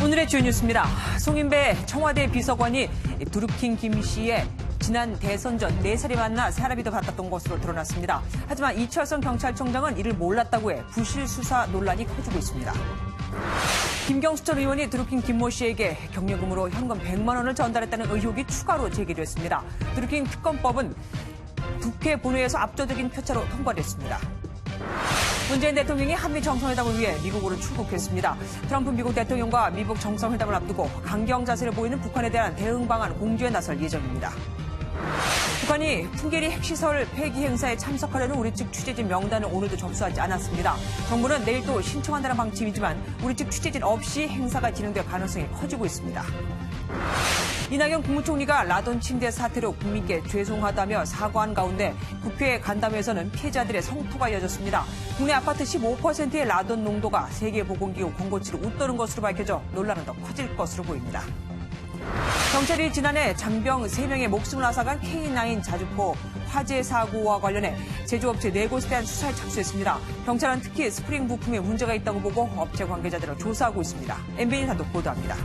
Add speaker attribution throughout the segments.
Speaker 1: 오늘의 주요 뉴스입니다. 송인배 청와대 비서관이 드루킹 김 씨의 지난 대선 전 4차례 만나 사람이도 받았던 것으로 드러났습니다. 하지만 이철성 경찰청장은 이를 몰랐다고 해 부실 수사 논란이 커지고 있습니다. 김경수 전 의원이 드루킹 김모 씨에게 경력금으로 현금 100만 원을 전달했다는 의혹이 추가로 제기됐습니다. 드루킹 특검법은 국회 본회의에서 압도적인 표차로 통과됐습니다. 문재인 대통령이 한미 정상회담을 위해 미국으로 출국했습니다. 트럼프 미국 대통령과 미국 정상회담을 앞두고 강경 자세를 보이는 북한에 대한 대응 방안 공조에 나설 예정입니다. 북한이 풍계리 핵시설 폐기 행사에 참석하려는 우리 측 취재진 명단을 오늘도 접수하지 않았습니다. 정부는 내일 또 신청한다는 방침이지만 우리 측 취재진 없이 행사가 진행될 가능성이 커지고 있습니다. 이낙연 국무총리가 라돈 침대 사태로 국민께 죄송하다며 사과한 가운데 국회 간담회에서는 피해자들의 성토가 이어졌습니다. 국내 아파트 15%의 라돈 농도가 세계보건기구 권고치를 웃도는 것으로 밝혀져 논란은 더 커질 것으로 보입니다. 경찰이 지난해 잔병 3명의 목숨을 앗아간 K9 자주포 화재 사고와 관련해 제조업체 4곳에 대한 수사에 착수했습니다. 경찰은 특히 스프링 부품에 문제가 있다고 보고 업체 관계자들을 조사하고 있습니다. MBN 단독 보도합니다.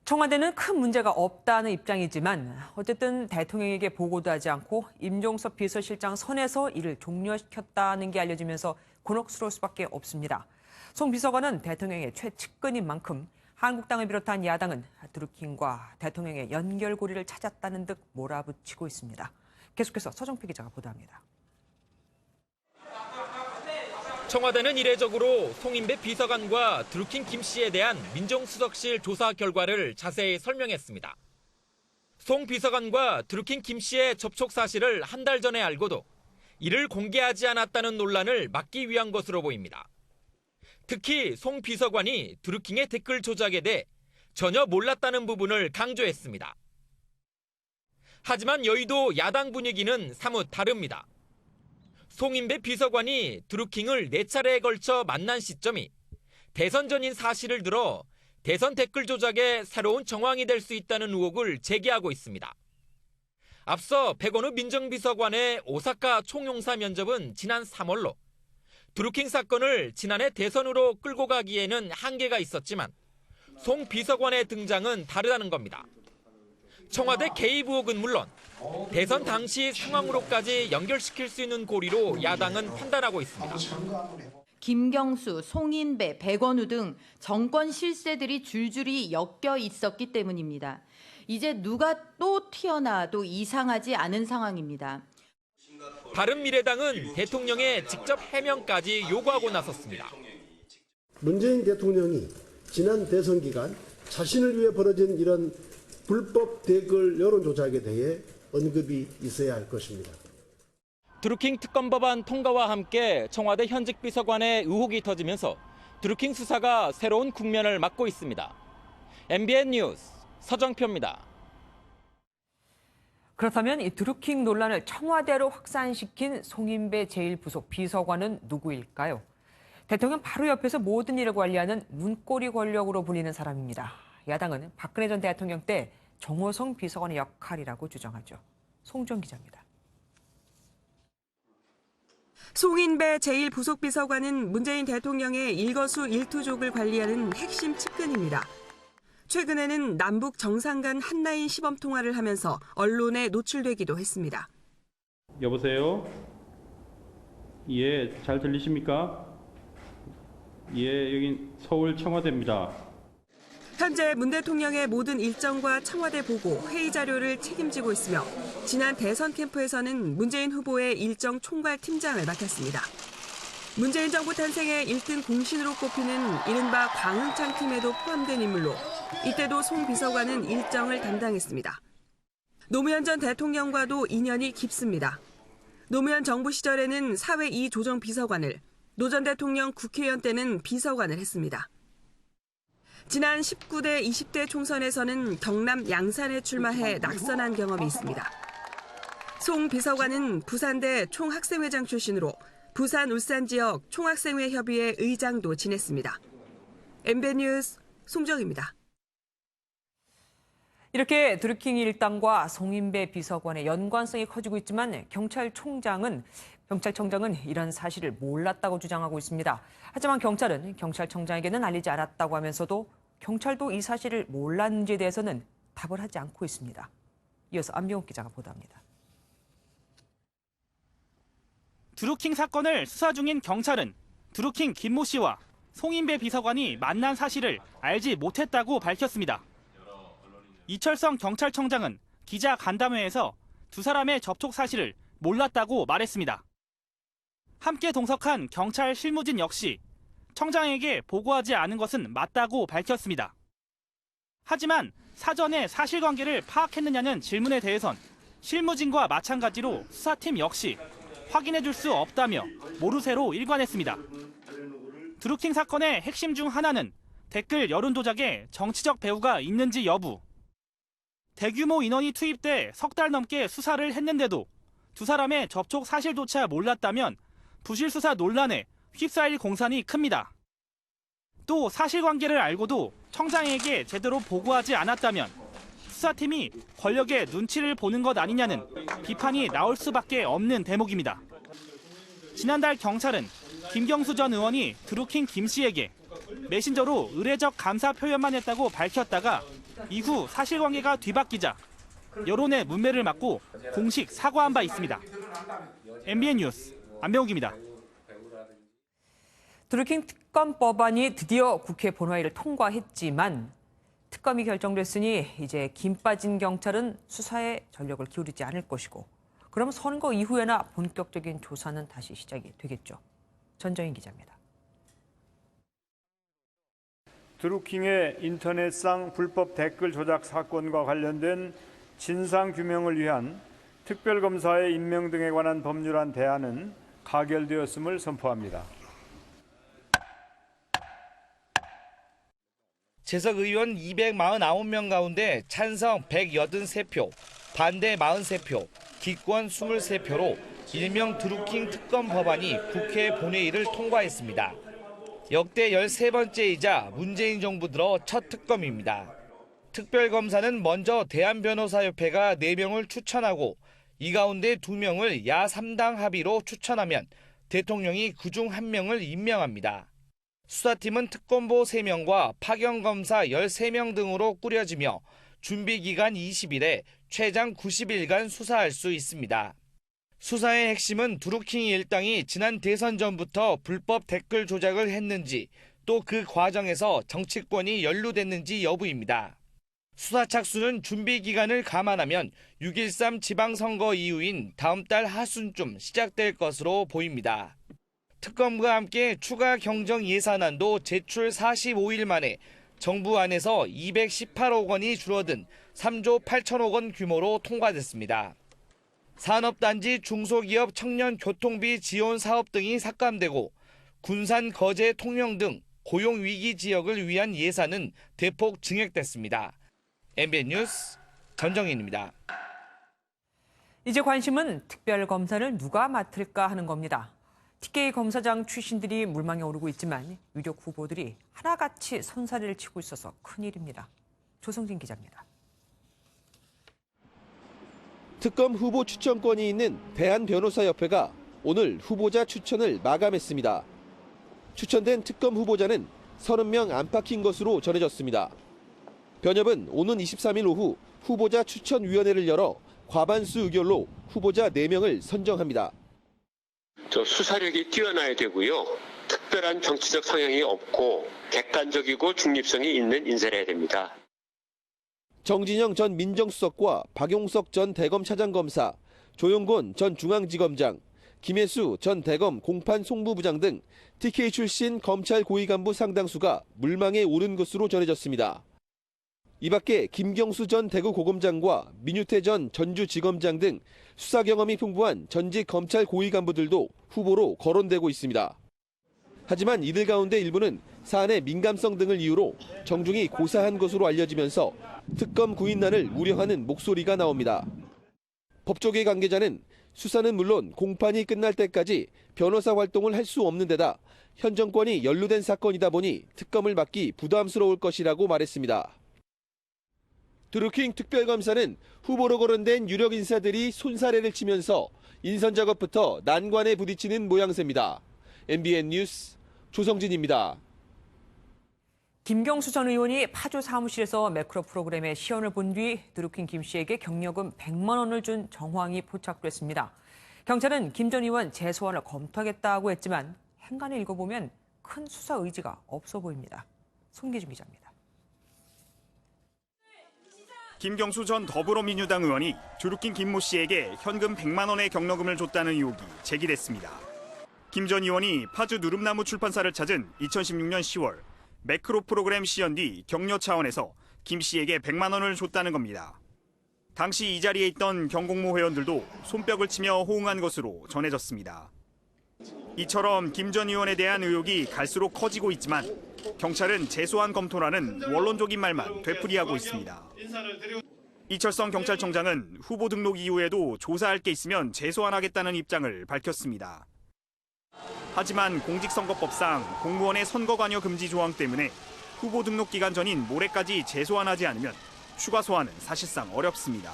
Speaker 1: 청와대는 큰 문제가 없다는 입장이지만 어쨌든 대통령에게 보고도 하지 않고 임종석 비서실장 선에서 일을 종료시켰다는 게 알려지면서 곤혹스러울 수밖에 없습니다. 송 비서관은 대통령의 최측근인 만큼 한국당을 비롯한 야당은 드루킹과 대통령의 연결고리를 찾았다는 듯 몰아붙이고 있습니다. 계속해서 서정필 기자가 보도합니다.
Speaker 2: 청와대는 이례적으로 송인배 비서관과 드루킹 김 씨에 대한 민정수석실 조사 결과를 자세히 설명했습니다. 송 비서관과 드루킹 김 씨의 접촉 사실을 한 달 전에 알고도 이를 공개하지 않았다는 논란을 막기 위한 것으로 보입니다. 특히 송 비서관이 드루킹의 댓글 조작에 대해 전혀 몰랐다는 부분을 강조했습니다. 하지만 여의도 야당 분위기는 사뭇 다릅니다. 송인배 비서관이 드루킹을 4차례에 걸쳐 만난 시점이 대선 전인 사실을 들어 대선 댓글 조작의 새로운 정황이 될 수 있다는 의혹을 제기하고 있습니다. 앞서 백원우 민정비서관의 오사카 총용사 면접은 지난 3월로 드루킹 사건을 지난해 대선으로 끌고 가기에는 한계가 있었지만 송 비서관의 등장은 다르다는 겁니다. 청와대 개입 의혹은 물론 대선 당시 상황으로까지 연결시킬 수 있는 고리로 야당은 판단하고 있습니다.
Speaker 3: 김경수, 송인배, 백원우 등 정권 실세들이 줄줄이 엮여 있었기 때문입니다. 이제 누가 또 튀어나와도 이상하지 않은 상황입니다.
Speaker 2: 바른미래당은 대통령의 직접 해명까지 요구하고 나섰습니다.
Speaker 4: 문재인 대통령이 지난 대선 기간 자신을 위해 벌어진 이런 불법 댓글 여론조작에 대해 언급이 있어야 할 것입니다.
Speaker 2: 드루킹 특검 법안 통과와 함께 청와대 현직 비서관의 의혹이 터지면서 드루킹 수사가 새로운 국면을 맞고 있습니다. MBN 뉴스 서정표입니다.
Speaker 1: 그렇다면 이 드루킹 논란을 청와대로 확산시킨 송인배 제1부속 비서관은 누구일까요? 대통령 바로 옆에서 모든 일을 관리하는 문고리 권력으로 불리는 사람입니다. 야당은 박근혜 전 대통령 때 정호성 비서관의 역할이라고 주장하죠. 송주영 기자입니다.
Speaker 5: 송인배 제1부속비서관은 문재인 대통령의 일거수일투족을 관리하는 핵심 측근입니다. 최근에는 남북 정상 간 한라인 시범 통화를 하면서 언론에 노출되기도 했습니다.
Speaker 6: 여보세요? 예, 잘 들리십니까? 예, 여기 서울 청와대입니다.
Speaker 5: 현재 문 대통령의 모든 일정과 청와대 보고, 회의 자료를 책임지고 있으며 지난 대선 캠프에서는 문재인 후보의 일정 총괄 팀장을 맡았습니다. 문재인 정부 탄생의 1등 공신으로 꼽히는 이른바 광흥창 팀에도 포함된 인물로 이때도 송 비서관은 일정을 담당했습니다. 노무현 전 대통령과도 인연이 깊습니다. 노무현 정부 시절에는 사회 2조정 비서관을, 노 전 대통령 국회의원 때는 비서관을 했습니다. 지난 19대 20대 총선에서는 경남 양산에 출마해 낙선한 경험이 있습니다. 송 비서관은 부산대 총학생회장 출신으로 부산 울산 지역 총학생회 협의회 의장도 지냈습니다. MBN 뉴스 송정입니다.
Speaker 1: 이렇게 드루킹 일당과 송인배 비서관의 연관성이 커지고 있지만 경찰청장은 이런 사실을 몰랐다고 주장하고 있습니다. 하지만 경찰은 경찰청장에게는 알리지 않았다고 하면서도 경찰도 이 사실을 몰랐는지에 대해서는 답을 하지 않고 있습니다. 이어서 안병욱 기자가 보도합니다.
Speaker 7: 드루킹 사건을 수사 중인 경찰은 드루킹 김모 씨와 송인배 비서관이 만난 사실을 알지 못했다고 밝혔습니다. 이철성 경찰청장은 기자 간담회에서 두 사람의 접촉 사실을 몰랐다고 말했습니다. 함께 동석한 경찰 실무진 역시 청장에게 보고하지 않은 것은 맞다고 밝혔습니다. 하지만 사전에 사실관계를 파악했느냐는 질문에 대해선 실무진과 마찬가지로 수사팀 역시 확인해줄 수 없다며 모르쇠로 일관했습니다. 드루킹 사건의 핵심 중 하나는 댓글 여론 조작에 정치적 배후가 있는지 여부. 대규모 인원이 투입돼 석 달 넘게 수사를 했는데도 두 사람의 접촉 사실조차 몰랐다면 부실 수사 논란에 휩싸일 공산이 큽니다. 또 사실관계를 알고도 청장에게 제대로 보고하지 않았다면 수사팀이 권력의 눈치를 보는 것 아니냐는 비판이 나올 수밖에 없는 대목입니다. 지난달 경찰은 김경수 전 의원이 드루킹 김 씨에게 메신저로 의례적 감사 표현만 했다고 밝혔다가 이후 사실관계가 뒤바뀌자 여론의 문매를 맞고 공식 사과한 바 있습니다. MBN 뉴스 안병욱입니다.
Speaker 1: 드루킹 특검 법안이 드디어 국회 본회의를 통과했지만 특검이 결정됐으니 이제 김 빠진 경찰은 수사에 전력을 기울이지 않을 것이고 그럼 선거 이후에나 본격적인 조사는 다시 시작이 되겠죠. 전정인 기자입니다.
Speaker 8: 드루킹의 인터넷상 불법 댓글 조작 사건과 관련된 진상규명을 위한 특별검사의 임명 등에 관한 법률안 대안은 가결되었음을 선포합니다.
Speaker 9: 재석 의원 249명 가운데 찬성 183표, 반대 43표, 기권 23표로 일명 드루킹 특검 법안이 국회 본회의를 통과했습니다. 역대 13번째이자 문재인 정부 들어 첫 특검입니다. 특별검사는 먼저 대한변호사협회가 4명을 추천하고 이 가운데 2명을 야 3당 합의로 추천하면 대통령이 그중 1명을 임명합니다. 수사팀은 특검보 3명과 파견검사 13명 등으로 꾸려지며 준비기간 20일에 최장 90일간 수사할 수 있습니다. 수사의 핵심은 드루킹 일당이 지난 대선 전부터 불법 댓글 조작을 했는지 또 그 과정에서 정치권이 연루됐는지 여부입니다. 수사 착수는 준비기간을 감안하면 6.13 지방선거 이후인 다음 달 하순쯤 시작될 것으로 보입니다. 특검과 함께 추가 경정 예산안도 제출 45일 만에 정부 안에서 218억 원이 줄어든 3조 8천억 원 규모로 통과됐습니다. 산업단지 중소기업 청년 교통비 지원 사업 등이 삭감되고 군산 거제 통영 등 고용위기 지역을 위한 예산은 대폭 증액됐습니다. MBN 뉴스 전정인입니다.
Speaker 1: 이제 관심은 특별검사를 누가 맡을까 하는 겁니다. TK 검사장 출신들이 물망에 오르고 있지만 유력 후보들이 하나같이 선사리를 치고 있어서 큰일입니다. 조성진 기자입니다.
Speaker 10: 특검 후보 추천권이 있는 대한변호사협회가 오늘 후보자 추천을 마감했습니다. 추천된 특검 후보자는 30명 안팎인 것으로 전해졌습니다. 변협은 오는 23일 오후 후보자 추천위원회를 열어 과반수 의결로 후보자 4명을 선정합니다.
Speaker 11: 수사력이 뛰어나야 되고요. 특별한 정치적 성향이 없고 객관적이고 중립성이 있는 인사를 해야 됩니다.
Speaker 10: 정진영 전 민정수석과 박용석 전 대검 차장검사, 조용곤 전 중앙지검장, 김혜수 전 대검 공판 송부부장 등 TK 출신 검찰 고위 간부 상당수가 물망에 오른 것으로 전해졌습니다. 이 밖에 김경수 전 대구고검장과 민유태 전 전주지검장 등 수사 경험이 풍부한 전직 검찰 고위 간부들도 후보로 거론되고 있습니다. 하지만 이들 가운데 일부는 사안의 민감성 등을 이유로 정중히 고사한 것으로 알려지면서 특검 구인난을 우려하는 목소리가 나옵니다. 법조계 관계자는 수사는 물론 공판이 끝날 때까지 변호사 활동을 할 수 없는 데다 현 정권이 연루된 사건이다 보니 특검을 맡기 부담스러울 것이라고 말했습니다. 드루킹 특별검사는 후보로 거론된 유력 인사들이 손사래를 치면서 인선 작업부터 난관에 부딪히는 모양새입니다. MBN 뉴스 조성진입니다.
Speaker 1: 김경수 전 의원이 파주 사무실에서 매크로 프로그램의 시연을 본 뒤 드루킹 김 씨에게 경력금 100만 원을 준 정황이 포착됐습니다. 경찰은 김 전 의원 재소환을 검토하겠다고 했지만 행간을 읽어보면 큰 수사 의지가 없어 보입니다. 손기준 기자입니다.
Speaker 12: 김경수 전 더불어민주당 의원이 드루킹 김모 씨에게 현금 100만 원의 경로금을 줬다는 의혹이 제기됐습니다. 김 전 의원이 파주 누름나무 출판사를 찾은 2016년 10월 매크로 프로그램 시연 뒤 격려 차원에서 김 씨에게 100만 원을 줬다는 겁니다. 당시 이 자리에 있던 경공모 회원들도 손뼉을 치며 호응한 것으로 전해졌습니다. 이처럼 김 전 의원에 대한 의혹이 갈수록 커지고 있지만 경찰은 재소환 검토라는 원론적인 말만 되풀이하고 있습니다. 이철성 경찰청장은 후보 등록 이후에도 조사할 게 있으면 재소환하겠다는 입장을 밝혔습니다. 하지만 공직선거법상 공무원의 선거 관여 금지 조항 때문에 후보 등록 기간 전인 모레까지 재소환하지 않으면 추가 소환은 사실상 어렵습니다.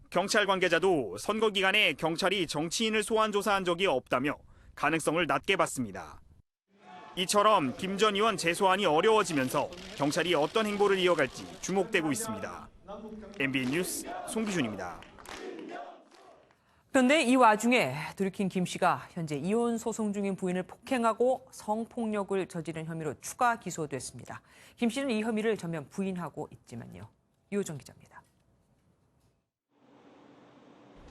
Speaker 12: 경찰 관계자도 선거 기간에 경찰이 정치인을 소환 조사한 적이 없다며 가능성을 낮게 봤습니다. 이처럼 김 전 의원 재소환이 어려워지면서 경찰이 어떤 행보를 이어갈지 주목되고 있습니다. MBN 뉴스 송기준입니다.
Speaker 1: 그런데 이 와중에 드루킹 김 씨가 현재 이혼 소송 중인 부인을 폭행하고 성폭력을 저지른 혐의로 추가 기소됐습니다. 김 씨는 이 혐의를 전면 부인하고 있지만요. 유호정 기자입니다.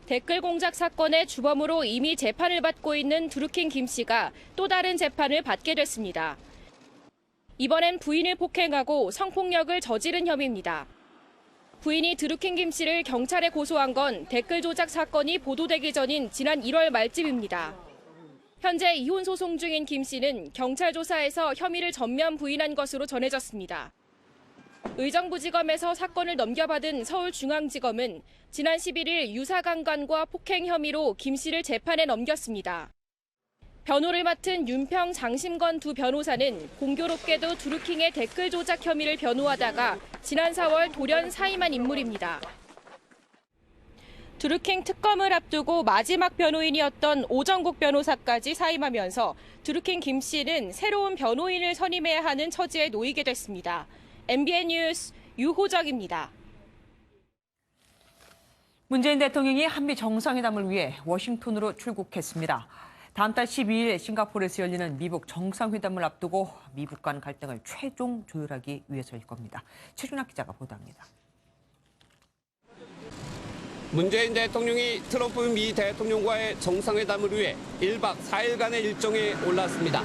Speaker 13: 댓글 공작 사건의 주범으로 이미 재판을 받고 있는 드루킹 김 씨가 또 다른 재판을 받게 됐습니다. 이번엔 부인을 폭행하고 성폭력을 저지른 혐의입니다. 부인이 드루킹 김 씨를 경찰에 고소한 건 댓글 조작 사건이 보도되기 전인 지난 1월 말쯤입니다. 현재 이혼 소송 중인 김 씨는 경찰 조사에서 혐의를 전면 부인한 것으로 전해졌습니다. 의정부지검에서 사건을 넘겨받은 서울중앙지검은 지난 11일 유사강간과 폭행 혐의로 김 씨를 재판에 넘겼습니다. 변호를 맡은 윤평, 장심건 두 변호사는 공교롭게도 드루킹의 댓글 조작 혐의를 변호하다가 지난 4월 돌연 사임한 인물입니다. 드루킹 특검을 앞두고 마지막 변호인이었던 오정국 변호사까지 사임하면서 드루킹 김 씨는 새로운 변호인을 선임해야 하는 처지에 놓이게 됐습니다. MBN 뉴스 유호정입니다.
Speaker 1: 문재인 대통령이 한미 정상회담을 위해 워싱턴으로 출국했습니다. 다음 달 12일 싱가포르에서 열리는 미북 정상회담을 앞두고 미북 간 갈등을 최종 조율하기 위해서일 겁니다. 최준학 기자가 보도합니다.
Speaker 14: 문재인 대통령이 트럼프 미 대통령과의 정상회담을 위해 1박 4일간의 일정에 올랐습니다.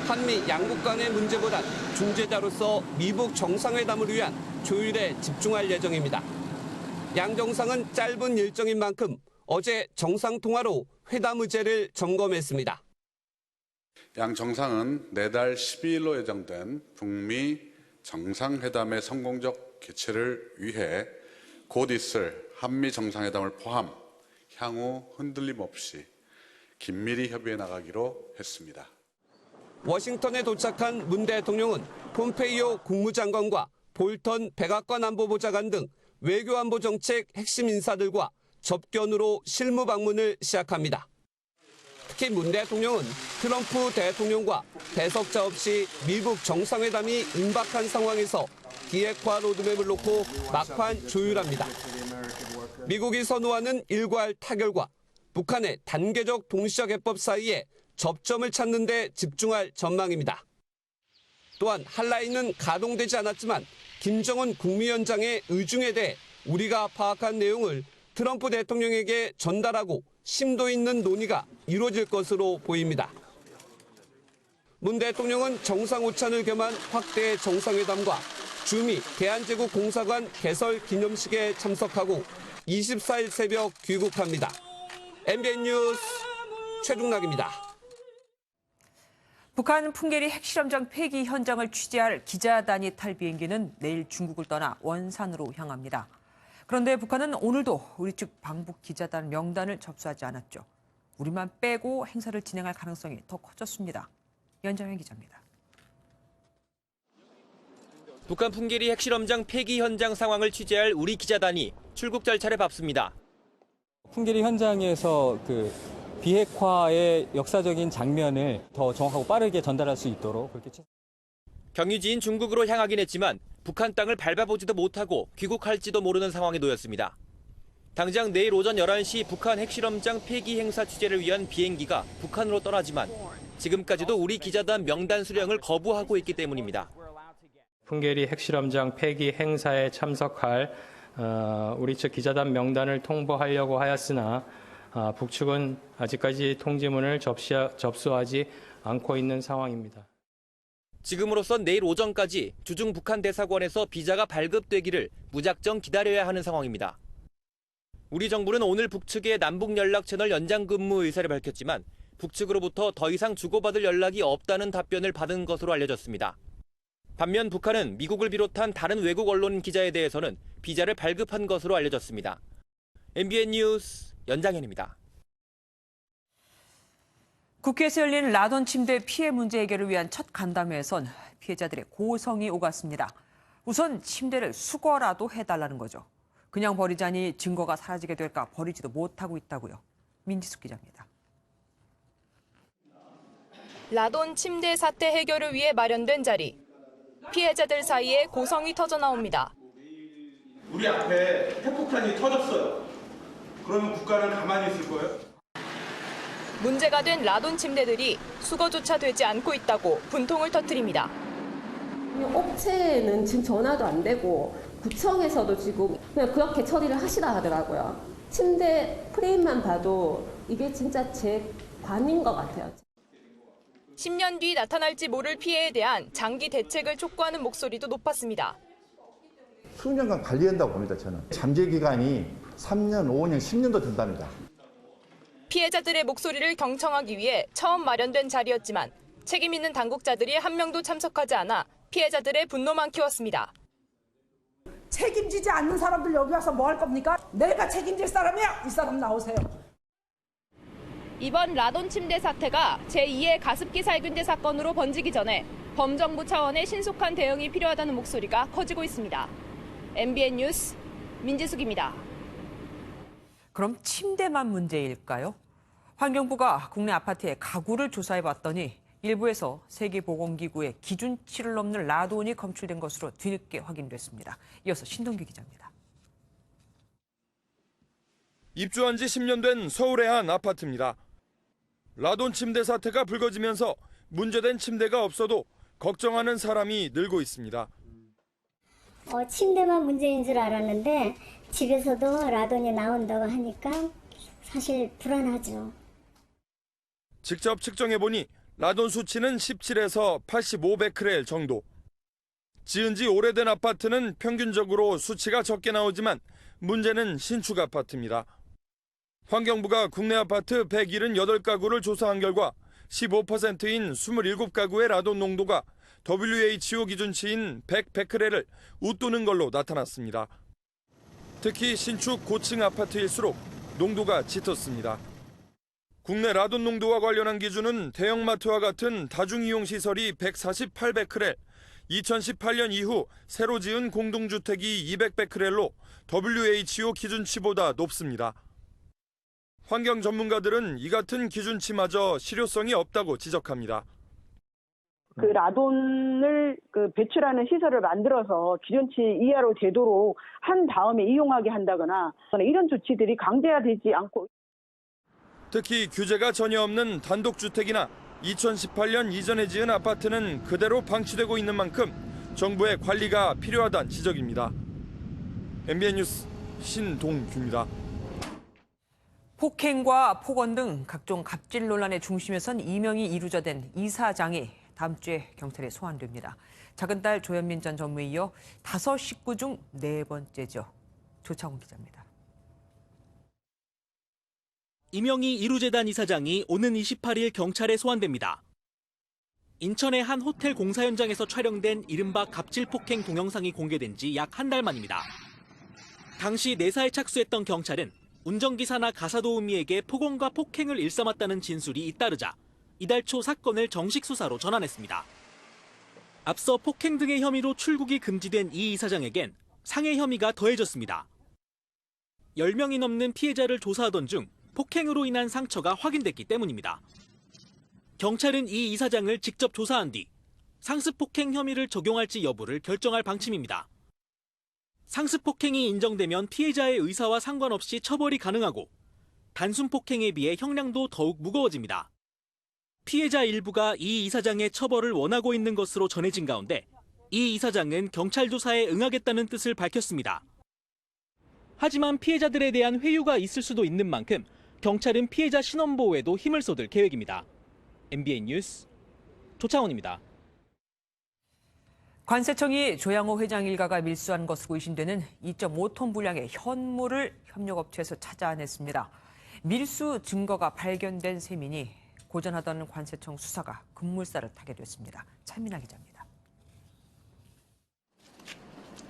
Speaker 14: 한미 양국 간의 문제보단 중재자로서 미북 정상회담을 위한 조율에 집중할 예정입니다. 양 정상은 짧은 일정인 만큼 어제 정상통화로 회담 의제를 점검했습니다.
Speaker 15: 양 정상은 내달 12일로 예정된 북미 정상회담의 성공적 개최를 위해 곧 있을 한미 정상회담을 포함 향후 흔들림 없이 긴밀히 협의해 나가기로 했습니다.
Speaker 14: 워싱턴에 도착한 문 대통령은 폼페이오 국무장관과 볼턴 백악관 안보보좌관 등 외교안보 정책 핵심 인사들과 접견으로 실무 방문을 시작합니다. 특히 문 대통령은 트럼프 대통령과 대석자 없이 미북 정상회담이 임박한 상황에서 기획화 로드맵을 놓고 막판 조율합니다. 미국이 선호하는 일괄 타결과 북한의 단계적 동시적 해법 사이에 접점을 찾는 데 집중할 전망입니다. 또한 한라인은 가동되지 않았지만 김정은 국무위원장의 의중에 대해 우리가 파악한 내용을 트럼프 대통령에게 전달하고 심도 있는 논의가 이루어질 것으로 보입니다. 문 대통령은 정상 오찬을 겸한 확대 정상회담과 주미 대한제국공사관 개설 기념식에 참석하고 24일 새벽 귀국합니다. MBN 뉴스 최중락입니다.
Speaker 1: 북한 풍계리 핵실험장 폐기 현장을 취재할 기자단이 탈 비행기는 내일 중국을 떠나 원산으로 향합니다. 그런데 북한은 오늘도 우리 측 방북 기자단 명단을 접수하지 않았죠. 우리만 빼고 행사를 진행할 가능성이 더 커졌습니다. 연장현 기자입니다.
Speaker 2: 북한 풍계리 핵실험장 폐기 현장 상황을 취재할 우리 기자단이 출국 절차를 밟습니다.
Speaker 16: 풍계리 현장에서 비핵화의 역사적인 장면을 더 정확하고 빠르게 전달할 수 있도록 그렇게.
Speaker 2: 경유지인 중국으로 향하긴 했지만 북한 땅을 밟아보지도 못하고 귀국할지도 모르는 상황에 놓였습니다. 당장 내일 오전 11시 북한 핵실험장 폐기 행사 취재를 위한 비행기가 북한으로 떠나지만 지금까지도 우리 기자단 명단 수령을 거부하고 있기 때문입니다.
Speaker 17: 풍계리 핵실험장 폐기 행사에 참석할 우리 측 기자단 명단을 통보하려고 하였으나 북측은 아직까지 통지문을 접수하지 않고 있는 상황입니다.
Speaker 2: 지금으로선 내일 오전까지 주중 북한 대사관에서 비자가 발급되기를 무작정 기다려야 하는 상황입니다. 우리 정부는 오늘 북측의 남북 연락 채널 연장 근무 의사를 밝혔지만 북측으로부터 더 이상 주고받을 연락이 없다는 답변을 받은 것으로 알려졌습니다. 반면 북한은 미국을 비롯한 다른 외국 언론 기자에 대해서는 비자를 발급한 것으로 알려졌습니다. MBN 뉴스 연장현입니다.
Speaker 1: 국회에서 열린 라돈 침대 피해 문제 해결을 위한 첫 간담회에선 피해자들의 고성이 오갔습니다. 우선 침대를 수거라도 해달라는 거죠. 그냥 버리자니 증거가 사라지게 될까 버리지도 못하고 있다고요. 민지숙 기자입니다.
Speaker 18: 라돈 침대 사태 해결을 위해 마련된 자리. 피해자들 사이에 고성이 터져나옵니다.
Speaker 19: 우리 앞에 핵폭탄이 터졌어요. 그러면 국가는 가만히 있을 거예요?
Speaker 18: 문제가 된 라돈 침대들이 수거조차 되지 않고 있다고 분통을 터뜨립니다.
Speaker 20: 업체는 지금 전화도 안 되고 구청에서도 지금 그냥 그렇게 처리를 하시라 하더라고요. 침대 프레임만 봐도 이게 진짜 제 관인 것 같아요.
Speaker 18: 10년 뒤 나타날지 모를 피해에 대한 장기 대책을 촉구하는 목소리도 높았습니다.
Speaker 21: 수년간 관리한다고 봅니다, 저는. 잠재 기간이 3년, 5년, 10년도 된답니다.
Speaker 18: 피해자들의 목소리를 경청하기 위해 처음 마련된 자리였지만 책임 있는 당국자들이 한 명도 참석하지 않아 피해자들의 분노만 키웠습니다.
Speaker 22: 책임지지 않는 사람들 여기 와서 뭐 할 겁니까? 내가 책임질 사람이야! 이 사람 나오세요.
Speaker 13: 이번 라돈 침대 사태가 제2의 가습기 살균제 사건으로 번지기 전에 범정부 차원의 신속한 대응이 필요하다는 목소리가 커지고 있습니다. MBN 뉴스 민지숙입니다.
Speaker 1: 그럼 침대만 문제일까요? 환경부가 국내 아파트의 가구를 조사해봤더니 일부에서 세계보건기구의 기준치를 넘는 라돈이 검출된 것으로 뒤늦게 확인됐습니다. 이어서 신동규 기자입니다.
Speaker 23: 입주한 지 10년 된 서울의 한 아파트입니다. 라돈 침대 사태가 불거지면서 문제된 침대가 없어도 걱정하는 사람이 늘고 있습니다.
Speaker 24: 침대만 문제인 줄 알았는데 집에서도 라돈이 나온다고 하니까 사실 불안하죠.
Speaker 23: 직접 측정해보니 라돈 수치는 17에서 85베크렐 정도. 지은 지 오래된 아파트는 평균적으로 수치가 적게 나오지만 문제는 신축 아파트입니다. 환경부가 국내 아파트 178가구를 조사한 결과 15%인 27가구의 라돈 농도가 WHO 기준치인 100베크렐을 웃도는 걸로 나타났습니다. 특히 신축 고층 아파트일수록 농도가 짙었습니다. 국내 라돈 농도와 관련한 기준은 대형마트와 같은 다중이용시설이 148베크렐, 2018년 이후 새로 지은 공동주택이 200베크렐로 WHO 기준치보다 높습니다. 환경 전문가들은 이 같은 기준치마저 실효성이 없다고 지적합니다.
Speaker 25: 그 라돈을 배출하는 시설을 만들어서 기준치 이하로 되도록 한 다음에 이용하게 한다거나 이런 조치들이 강제화되지 않고
Speaker 23: 특히 규제가 전혀 없는 단독주택이나 2018년 이전에 지은 아파트는 그대로 방치되고 있는 만큼 정부의 관리가 필요하다는 지적입니다. MBN 뉴스 신동규입니다.
Speaker 1: 폭행과 폭언 등 각종 갑질 논란의 중심에선 이명이 이루어진 이 사장이 다음 주에 경찰에 소환됩니다. 작은 딸 조현민 전 전무에 이어 5 식구 중 4번째죠. 조창훈 기자입니다.
Speaker 7: 이명희 이루재단 이사장이 오는 28일 경찰에 소환됩니다. 인천의 한 호텔 공사 현장에서 촬영된 이른바 갑질 폭행 동영상이 공개된 지 약 한 달 만입니다. 당시 내사에 착수했던 경찰은 운전기사나 가사도우미에게 폭언과 폭행을 일삼았다는 진술이 잇따르자 이달 초 사건을 정식 수사로 전환했습니다.
Speaker 3: 앞서 폭행 등의 혐의로 출국이 금지된 이 이사장에겐 상해 혐의가 더해졌습니다. 10명이 넘는 피해자를 조사하던 중 폭행으로 인한 상처가 확인됐기 때문입니다. 경찰은 이 이사장을 직접 조사한 뒤 상습 폭행 혐의를 적용할지 여부를 결정할 방침입니다. 상습 폭행이 인정되면 피해자의 의사와 상관없이 처벌이 가능하고 단순 폭행에 비해 형량도 더욱 무거워집니다. 피해자 일부가 이 이사장의 처벌을 원하고 있는 것으로 전해진 가운데 이 이사장은 경찰 조사에 응하겠다는 뜻을 밝혔습니다. 하지만 피해자들에 대한 회유가 있을 수도 있는 만큼 경찰은 피해자 신원 보호에도 힘을 쏟을 계획입니다. MBN 뉴스 조창원입니다.
Speaker 1: 관세청이 조양호 회장 일가가 밀수한 것으로 의심되는 2.5톤 분량의 현물을 협력업체에서 찾아냈습니다. 밀수 증거가 발견된 셈이니 고전하던 관세청 수사가 급물살을 타게 됐습니다. 차민아 기자입니다.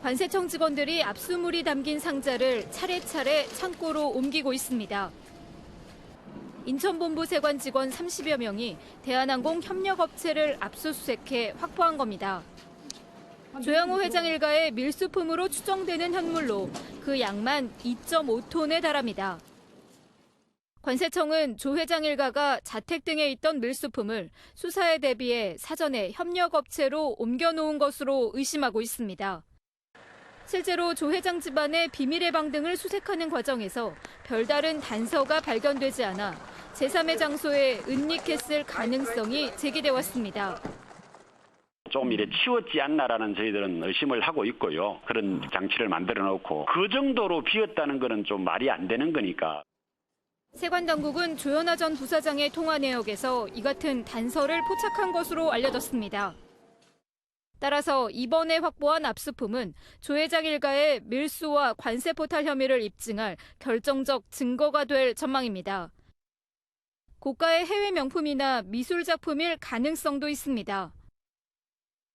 Speaker 4: 관세청 직원들이 압수물이 담긴 상자를 차례차례 창고로 옮기고 있습니다. 인천본부 세관 직원 30여 명이 대한항공 협력업체를 압수수색해 확보한 겁니다. 조양호 회장 일가의 밀수품으로 추정되는 현물로 그 양만 2.5톤에 달합니다. 관세청은 조 회장 일가가 자택 등에 있던 밀수품을 수사에 대비해 사전에 협력업체로 옮겨놓은 것으로 의심하고 있습니다. 실제로 조 회장 집안의 비밀의 방 등을 수색하는 과정에서 별다른 단서가 발견되지 않아 제3의 장소에 은닉했을 가능성이 제기돼 왔습니다.
Speaker 5: 좀 이래 치웠지 않나라는 저희들은 의심을 하고 있고요. 그런 장치를 만들어 놓고 그 정도로 비웠다는 거는 좀 말이 안 되는 거니까.
Speaker 4: 세관 당국은 조현아 전 부사장의 통화 내역에서 이 같은 단서를 포착한 것으로 알려졌습니다. 따라서 이번에 확보한 압수품은 조 회장 일가의 밀수와 관세 포탈 혐의를 입증할 결정적 증거가 될 전망입니다. 고가의 해외 명품이나 미술 작품일 가능성도 있습니다.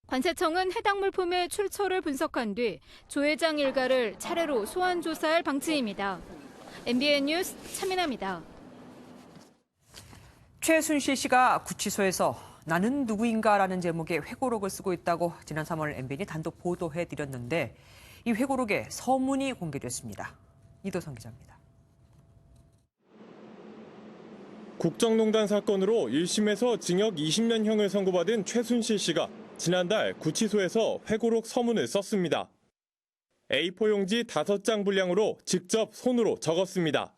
Speaker 4: 관세청은 해당 물품의 출처를 분석한 뒤 조 회장 일가를 차례로 소환 조사할 방침입니다. MBN 뉴스 차민아입니다.
Speaker 1: 최순실 씨가 구치소에서 나는 누구인가라는 제목의 회고록을 쓰고 있다고 지난 3월 MBN이 단독 보도해드렸는데 이 회고록에 서문이 공개됐습니다. 이도성 기자입니다.
Speaker 23: 국정농단 사건으로 1심에서 징역 20년형을 선고받은 최순실 씨가 지난달 구치소에서 회고록 서문을 썼습니다. A4 용지 5장 분량으로 직접 손으로 적었습니다.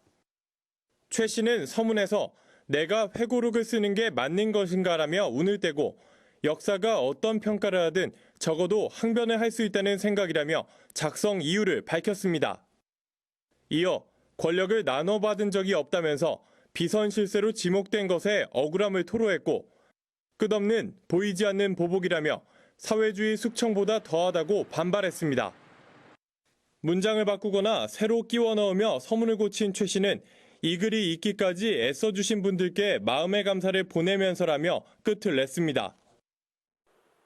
Speaker 23: 최 씨는 서문에서 내가 회고록을 쓰는 게 맞는 것인가라며 운을 떼고 역사가 어떤 평가를 하든 적어도 항변을 할 수 있다는 생각이라며 작성 이유를 밝혔습니다. 이어 권력을 나눠 받은 적이 없다면서 비선 실세로 지목된 것에 억울함을 토로했고 끝없는 보이지 않는 보복이라며 사회주의 숙청보다 더하다고 반발했습니다. 문장을 바꾸거나 새로 끼워 넣으며 서문을 고친 최 씨는 이 글이 있기까지 애써주신 분들께 마음의 감사를 보내면서라며 끝을 냈습니다.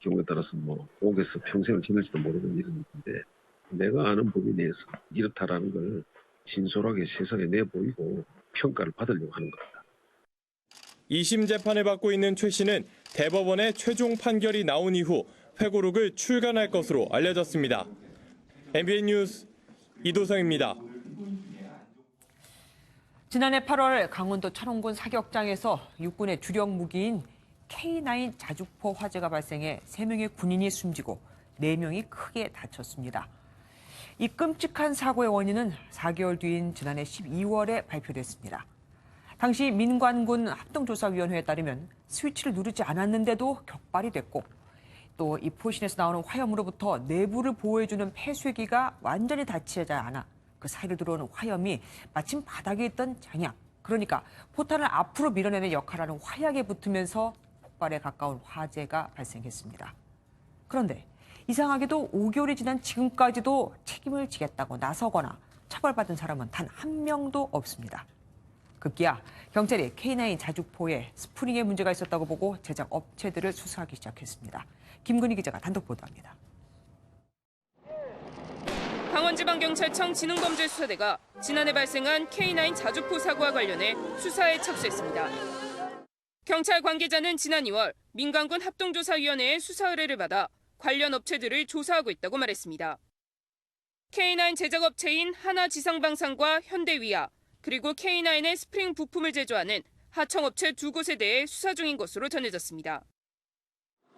Speaker 6: 경우에 따라서 옥에서 평생을 지낼지도 모르는 이런 일인데 내가 아는 법인에서 이렇다라는 걸 진솔하게 세상에 내보이고 평가를 받으려고 하는 겁니다.
Speaker 23: 2심 재판을 받고 있는 최 씨는 대법원의 최종 판결이 나온 이후 회고록을 출간할 것으로 알려졌습니다. MBN 뉴스 이도성입니다.
Speaker 1: 지난해 8월 강원도 철원군 사격장에서 육군의 주력 무기인 K9 자주포 화재가 발생해 3명의 군인이 숨지고 4명이 크게 다쳤습니다. 이 끔찍한 사고의 원인은 4개월 뒤인 지난해 12월에 발표됐습니다. 당시 민관군 합동조사위원회에 따르면 스위치를 누르지 않았는데도 격발이 됐고 또 이 포신에서 나오는 화염으로부터 내부를 보호해주는 폐쇄기가 완전히 닫히지 않아 그 사이로 들어오는 화염이 마침 바닥에 있던 장약, 그러니까 포탄을 앞으로 밀어내는 역할을 하는 화약에 붙으면서 폭발에 가까운 화재가 발생했습니다. 그런데 이상하게도 5개월이 지난 지금까지도 책임을 지겠다고 나서거나 처벌받은 사람은 단 한 명도 없습니다. 급기야 경찰이 K9 자주포에 스프링에 문제가 있었다고 보고 제작 업체들을 수사하기 시작했습니다. 김근희 기자가 단독 보도합니다.
Speaker 8: 강원지방경찰청 지능범죄수사대가 지난해 발생한 K9 자주포 사고와 관련해 수사에 착수했습니다. 경찰 관계자는 지난 2월 민간군 합동조사위원회의 수사 의뢰를 받아 관련 업체들을 조사하고 있다고 말했습니다. K9 제작업체인 하나지상방산과 현대위아, 그리고 K9의 스프링 부품을 제조하는 하청업체 2곳에 대해 수사 중인 것으로 전해졌습니다.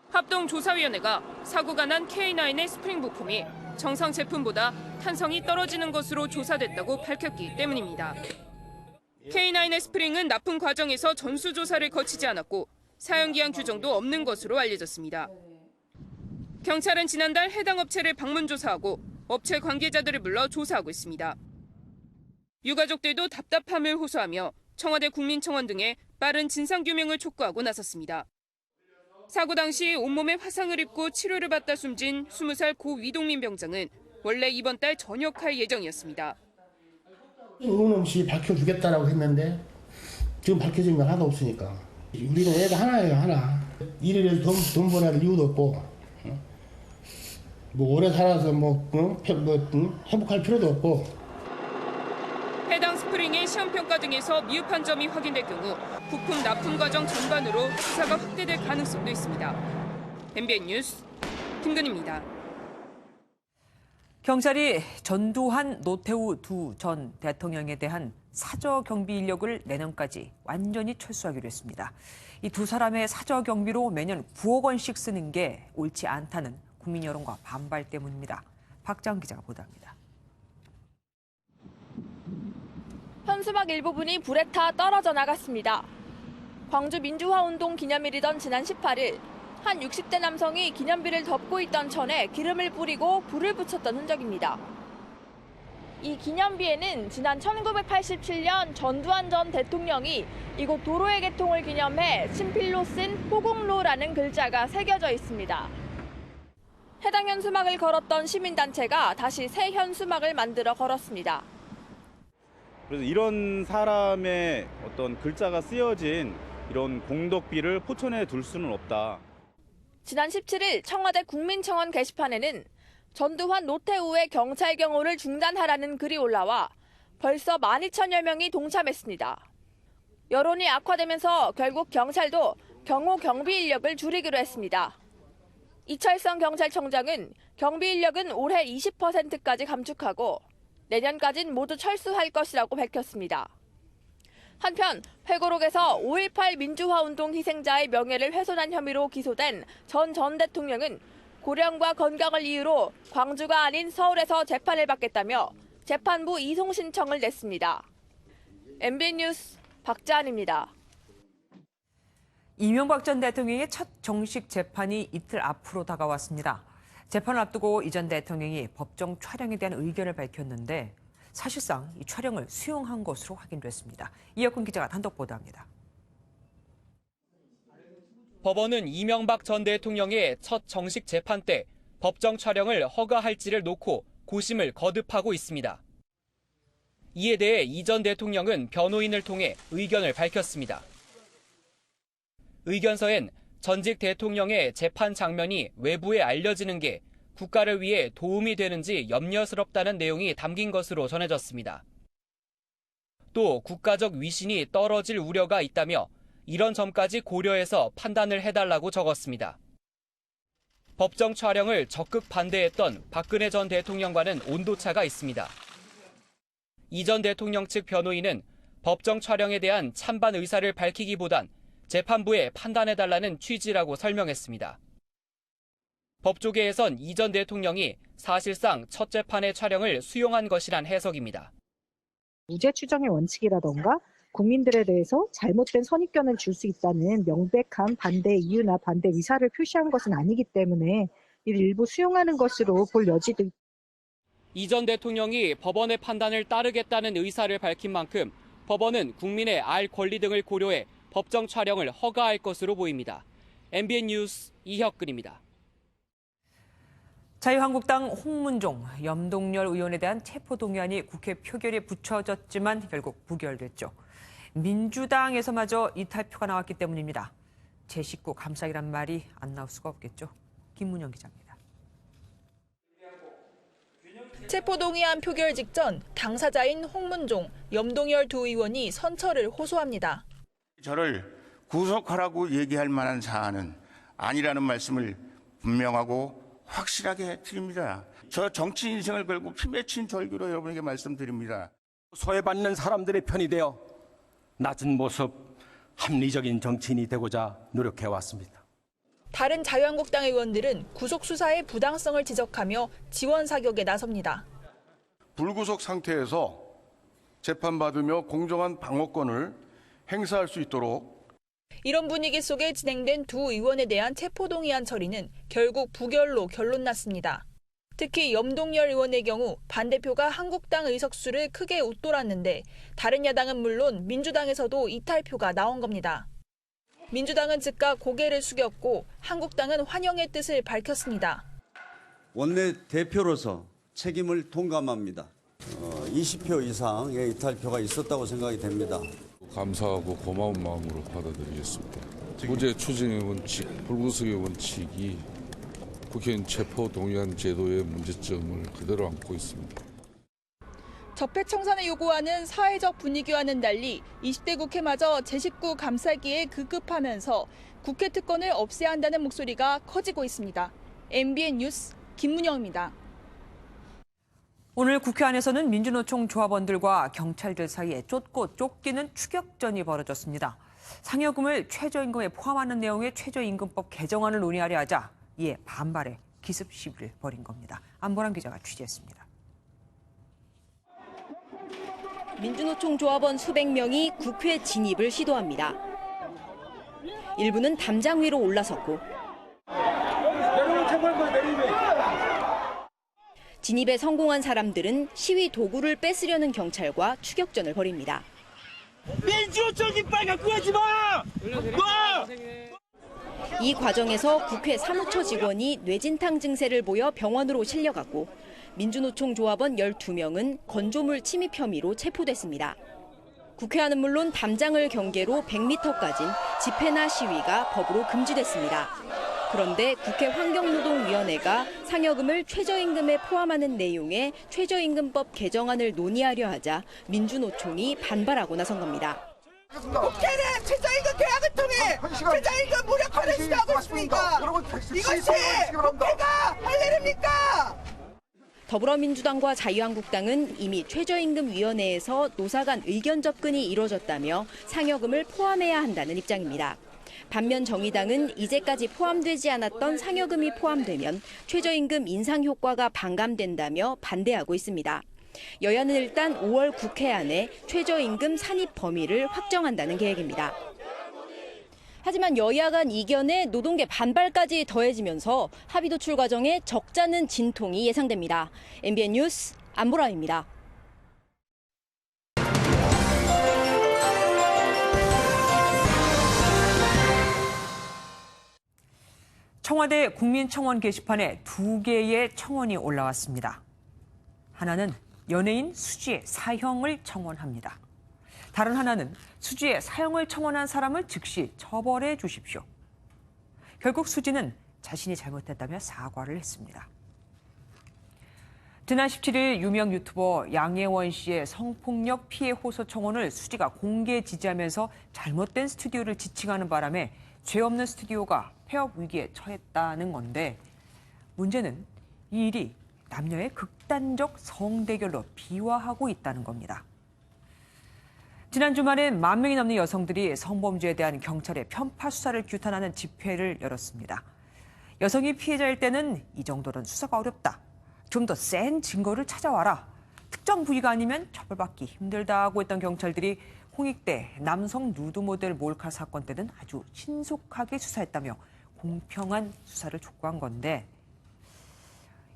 Speaker 8: 합동조사위원회가 사고가 난 K9의 스프링 부품이 정상 제품보다 탄성이 떨어지는 것으로 조사됐다고 밝혔기 때문입니다. K9의 스프링은 납품 과정에서 전수조사를 거치지 않았고 사용기한 규정도 없는 것으로 알려졌습니다. 경찰은 지난달 해당 업체를 방문 조사하고 업체 관계자들을 불러 조사하고 있습니다. 유가족들도 답답함을 호소하며 청와대 국민청원 등에 빠른 진상규명을 촉구하고 나섰습니다. 사고 당시 온몸에 화상을 입고 치료를 받다 숨진 20살 고 위동민 병장은 원래 이번 달 전역할 예정이었습니다.
Speaker 9: 의문 없이 밝혀주겠다라고 했는데 지금 밝혀진 건 하나도 없으니까. 우리는 애가 하나예요, 하나. 일이라도 돈 벌어야 될 이유도 없고 뭐 오래 살아서 회복할 필요도 없고.
Speaker 8: 해당 스프링의 시험평가 등에서 미흡한 점이 확인될 경우 부품 납품 과정 전반으로 수사가 확대될 가능성도 있습니다. MBN 뉴스 김근희입니다.
Speaker 1: 경찰이 전두환, 노태우 두 전 대통령에 대한 사저 경비 인력을 내년까지 완전히 철수하기로 했습니다. 이 두 사람의 사저 경비로 매년 9억 원씩 쓰는 게 옳지 않다는 국민 여론과 반발 때문입니다. 박장 기자가 보도합니다.
Speaker 10: 현수막 일부분이 불에 타 떨어져 나갔습니다. 광주 민주화운동 기념일이던 지난 18일, 한 60대 남성이 기념비를 덮고 있던 천에 기름을 뿌리고 불을 붙였던 흔적입니다. 이 기념비에는 지난 1987년 전두환 전 대통령이 이곳 도로의 개통을 기념해 친필로 쓴 호국로라는 글자가 새겨져 있습니다. 해당 현수막을 걸었던 시민단체가 다시 새 현수막을 만들어 걸었습니다.
Speaker 11: 그래서 이런 사람의 어떤 글자가 쓰여진 이런 공덕비를 포천에 둘 수는 없다.
Speaker 10: 지난 17일 청와대 국민청원 게시판에는 전두환, 노태우의 경찰 경호를 중단하라는 글이 올라와 벌써 12,000여 명이 동참했습니다. 여론이 악화되면서 결국 경찰도 경호 경비 인력을 줄이기로 했습니다. 이철성 경찰청장은 경비 인력은 올해 20%까지 감축하고 내년까지는 모두 철수할 것이라고 밝혔습니다. 한편 회고록에서 5.18 민주화운동 희생자의 명예를 훼손한 혐의로 기소된 전 대통령은 고령과 건강을 이유로 광주가 아닌 서울에서 재판을 받겠다며 재판부 이송 신청을 냈습니다. MBN 뉴스 박자한입니다.
Speaker 1: 이명박 전 대통령의 첫 정식 재판이 이틀 앞으로 다가왔습니다. 재판을 앞두고 이 전 대통령이 법정 촬영에 대한 의견을 밝혔는데 사실상 이 촬영을 수용한 것으로 확인됐습니다. 이혁근 기자가 단독 보도합니다.
Speaker 2: 법원은 이명박 전 대통령의 첫 정식 재판 때 법정 촬영을 허가할지를 놓고 고심을 거듭하고 있습니다. 이에 대해 이 전 대통령은 변호인을 통해 의견을 밝혔습니다. 의견서엔 전직 대통령의 재판 장면이 외부에 알려지는 게 국가를 위해 도움이 되는지 염려스럽다는 내용이 담긴 것으로 전해졌습니다. 또 국가적 위신이 떨어질 우려가 있다며 이런 점까지 고려해서 판단을 해달라고 적었습니다. 법정 촬영을 적극 반대했던 박근혜 전 대통령과는 온도차가 있습니다. 이 전 대통령 측 변호인은 법정 촬영에 대한 찬반 의사를 밝히기보단 재판부에 판단해달라는 취지라고 설명했습니다. 법조계에선 이 전 대통령이 사실상 첫 재판의 촬영을 수용한 것이란 해석입니다.
Speaker 12: 무죄 추정의 원칙이라던가 국민들에 대해서 잘못된 선입견을 줄 수 있다는 명백한 반대 이유나 반대 의사를 표시한 것은 아니기 때문에 이를 일부 수용하는 것으로 볼 여지도 있다.
Speaker 2: 이 전 대통령이 법원의 판단을 따르겠다는 의사를 밝힌 만큼 법원은 국민의 알 권리 등을 고려해 법정 촬영을 허가할 것으로 보입니다. MBN 뉴스 이혁근입니다.
Speaker 1: 자유한국당 홍문종, 염동열 의원에 대한 체포동의안이 국회 표결에 붙여졌지만 결국 부결됐죠. 민주당에서마저 이탈표가 나왔기 때문입니다. 제 식구 감싸기란 말이 안 나올 수가 없겠죠. 김문영 기자입니다.
Speaker 18: 체포동의안 표결 직전 당사자인 홍문종, 염동열 두 의원이 선처를 호소합니다.
Speaker 15: 저를 구속하라고 얘기할 만한 사안은 아니라는 말씀을 분명하고
Speaker 14: 확실하게 드립니다. 저 정치 인생을 걸고 피 맺힌 절규로 여러분에게 말씀드립니다.
Speaker 15: 소외받는 사람들의 편이 되어 낮은 모습, 합리적인 정치인이 되고자 노력해왔습니다.
Speaker 10: 다른 자유한국당 의원들은 구속 수사의 부당성을 지적하며 지원 사격에 나섭니다.
Speaker 16: 불구속 상태에서 재판받으며 공정한 방어권을 행사할 수 있도록
Speaker 10: 이런 분위기 속에 진행된 두 의원에 대한 체포동의안 처리는 결국 부결로 결론났습니다. 특히 염동열 의원의 경우 반대표가 한국당 의석수를 크게 웃돌았는데 다른 야당은 물론 민주당에서도 이탈표가 나온 겁니다. 민주당은 즉각 고개를 숙였고 한국당은 환영의 뜻을 밝혔습니다.
Speaker 17: 원내대표로서 책임을 통감합니다. 20표 이상의 이탈표가 있었다고 생각이 됩니다.
Speaker 19: 감사하고 고마운 마음으로 받아들이겠습니다. 무죄 추징의 원칙, 불구속의 원칙이 국회의원 체포 동의안 제도의 문제점을 그대로 안고 있습니다.
Speaker 10: 적폐청산을 요구하는 사회적 분위기와는 달리 20대 국회마저 제19 감싸기에 급급하면서 국회 특권을 없애야 한다는 목소리가 커지고 있습니다. MBN 뉴스 김문영입니다.
Speaker 1: 오늘 국회 안에서는 민주노총 조합원들과 경찰들 사이에 쫓고 쫓기는 추격전이 벌어졌습니다. 상여금을 최저임금에 포함하는 내용의 최저임금법 개정안을 논의하려 하자 이에 반발해 기습 시위를 벌인 겁니다. 안보람 기자가 취재했습니다.
Speaker 26: 민주노총 조합원 수백 명이 국회 진입을 시도합니다. 일부는 담장 위로 올라섰고 진입에 성공한 사람들은 시위 도구를 뺏으려는 경찰과 추격전을 벌입니다.
Speaker 27: 민주노총 깃발 갖고 가지 마!
Speaker 26: 이 과정에서 국회 사무처 직원이 뇌진탕 증세를 보여 병원으로 실려갔고 민주노총 조합원 12명은 건조물 침입 혐의로 체포됐습니다. 국회 안은 물론 담장을 경계로 100m까진 집회나 시위가 법으로 금지됐습니다. 그런데 국회 환경노동위원회가 상여금을 최저임금에 포함하는 내용의 최저임금법 개정안을 논의하려 하자 민주노총이 반발하고 나선 겁니다.
Speaker 27: 국회는 최저임금 계약을 통해 최저임금 무력화를 시도하고 있습니까? 이것이 국회가 할 일입니까?
Speaker 26: 더불어민주당과 자유한국당은 이미 최저임금위원회에서 노사 간 의견 접근이 이뤄졌다며 상여금을 포함해야 한다는 입장입니다. 반면 정의당은 이제까지 포함되지 않았던 상여금이 포함되면 최저임금 인상 효과가 반감된다며 반대하고 있습니다. 여야는 일단 5월 국회 안에 최저임금 산입 범위를 확정한다는 계획입니다. 하지만 여야 간 이견에 노동계 반발까지 더해지면서 합의 도출 과정에 적잖은 진통이 예상됩니다. MBN 뉴스 안보라입니다.
Speaker 1: 청와대 국민청원 게시판에 2개의 청원이 올라왔습니다. 하나는 연예인 수지의 사형을 청원합니다. 다른 하나는 수지의 사형을 청원한 사람을 즉시 처벌해 주십시오. 결국 수지는 자신이 잘못했다며 사과를 했습니다. 지난 17일 유명 유튜버 양예원 씨의 성폭력 피해 호소 청원을 수지가 공개 지지하면서 잘못된 스튜디오를 지칭하는 바람에 죄 없는 스튜디오가 폐업 위기에 처했다는 건데 문제는 이 일이 남녀의 극단적 성대결로 비화하고 있다는 겁니다. 지난 주말엔 10,000 명이 넘는 여성들이 성범죄에 대한 경찰의 편파 수사를 규탄하는 집회를 열었습니다. 여성이 피해자일 때는 이 정도는 수사가 어렵다. 좀 더 센 증거를 찾아와라. 특정 부위가 아니면 처벌받기 힘들다고 했던 경찰들이 홍익대 남성 누드 모델 몰카 사건 때는 아주 신속하게 수사했다며 공평한 수사를 촉구한 건데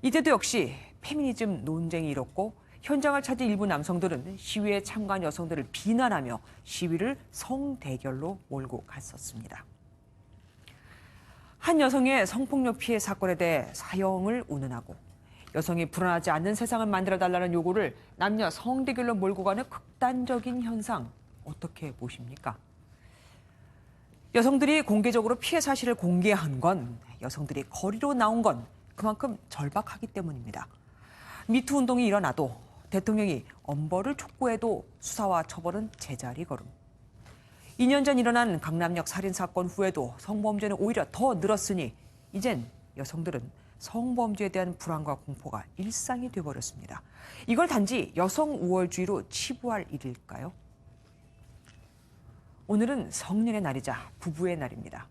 Speaker 1: 이때도 역시 페미니즘 논쟁이 일었고 현장을 찾은 일부 남성들은 시위에 참가한 여성들을 비난하며 시위를 성대결로 몰고 갔었습니다. 한 여성의 성폭력 피해 사건에 대해 사형을 운운하고 여성이 불안하지 않는 세상을 만들어달라는 요구를 남녀 성대결로 몰고 가는 극단적인 현상 어떻게 보십니까? 여성들이 공개적으로 피해 사실을 공개한 건 여성들이 거리로 나온 건 그만큼 절박하기 때문입니다. 미투 운동이 일어나도 대통령이 엄벌을 촉구해도 수사와 처벌은 제자리 걸음. 2년 전 일어난 강남역 살인 사건 후에도 성범죄는 오히려 더 늘었으니 이젠 여성들은 성범죄에 대한 불안과 공포가 일상이 돼버렸습니다. 이걸 단지 여성 우월주의로 치부할 일일까요? 오늘은 성년의 날이자 부부의 날입니다.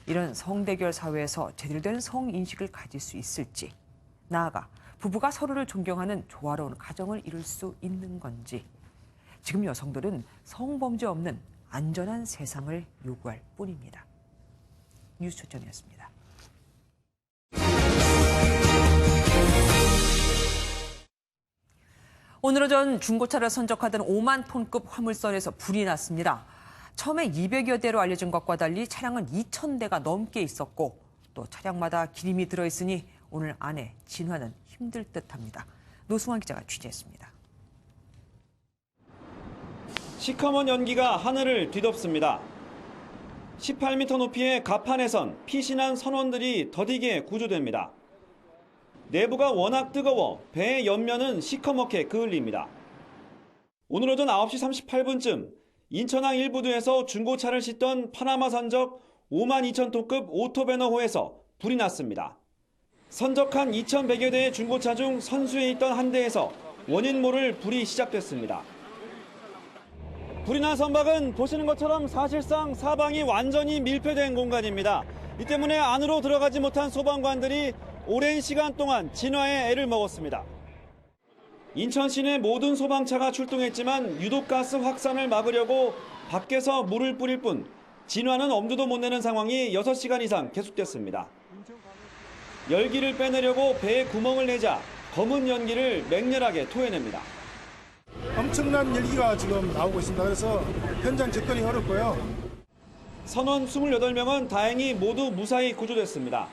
Speaker 1: 이런 성대결 사회에서 제대로 된 성인식을 가질 수 있을지, 나아가 부부가 서로를 존경하는 조화로운 가정을 이룰 수 있는 건지, 지금 여성들은 성범죄 없는 안전한 세상을 요구할 뿐입니다. 뉴스 초점이었습니다. 오늘 오전 중고차를 선적하던 5만 톤급 화물선에서 불이 났습니다. 처음에 200여 대로 알려진 것과 달리 차량은 2,000대가 넘게 있었고 또 차량마다 기름이 들어있으니 오늘 안에 진화는 힘들 듯합니다. 노승환 기자가 취재했습니다.
Speaker 7: 시커먼 연기가 하늘을 뒤덮습니다. 18m 높이의 가판에선 피신한 선원들이 더디게 구조됩니다. 내부가 워낙 뜨거워 배의 옆면은 시커멓게 그을립니다. 오늘 오전 9시 38분쯤 인천항 일부두에서 중고차를 싣던 파나마 선적 52,000톤급 오토배너호에서 불이 났습니다. 선적한 2,100여 대의 중고차 중 선수에 있던 한 대에서 원인 모를 불이 시작됐습니다. 불이 난 선박은 보시는 것처럼 사실상 사방이 완전히 밀폐된 공간입니다. 이 때문에 안으로 들어가지 못한 소방관들이 오랜 시간 동안 진화에 애를 먹었습니다. 인천 시내 모든 소방차가 출동했지만 유독가스 확산을 막으려고 밖에서 물을 뿌릴 뿐 진화는 엄두도 못 내는 상황이 6시간 이상 계속됐습니다. 열기를 빼내려고 배에 구멍을 내자 검은 연기를 맹렬하게 토해냅니다.
Speaker 13: 엄청난 열기가 지금 나오고 있습니다. 그래서 현장 접근이 어렵고요.
Speaker 7: 선원 28명은 다행히 모두 무사히 구조됐습니다.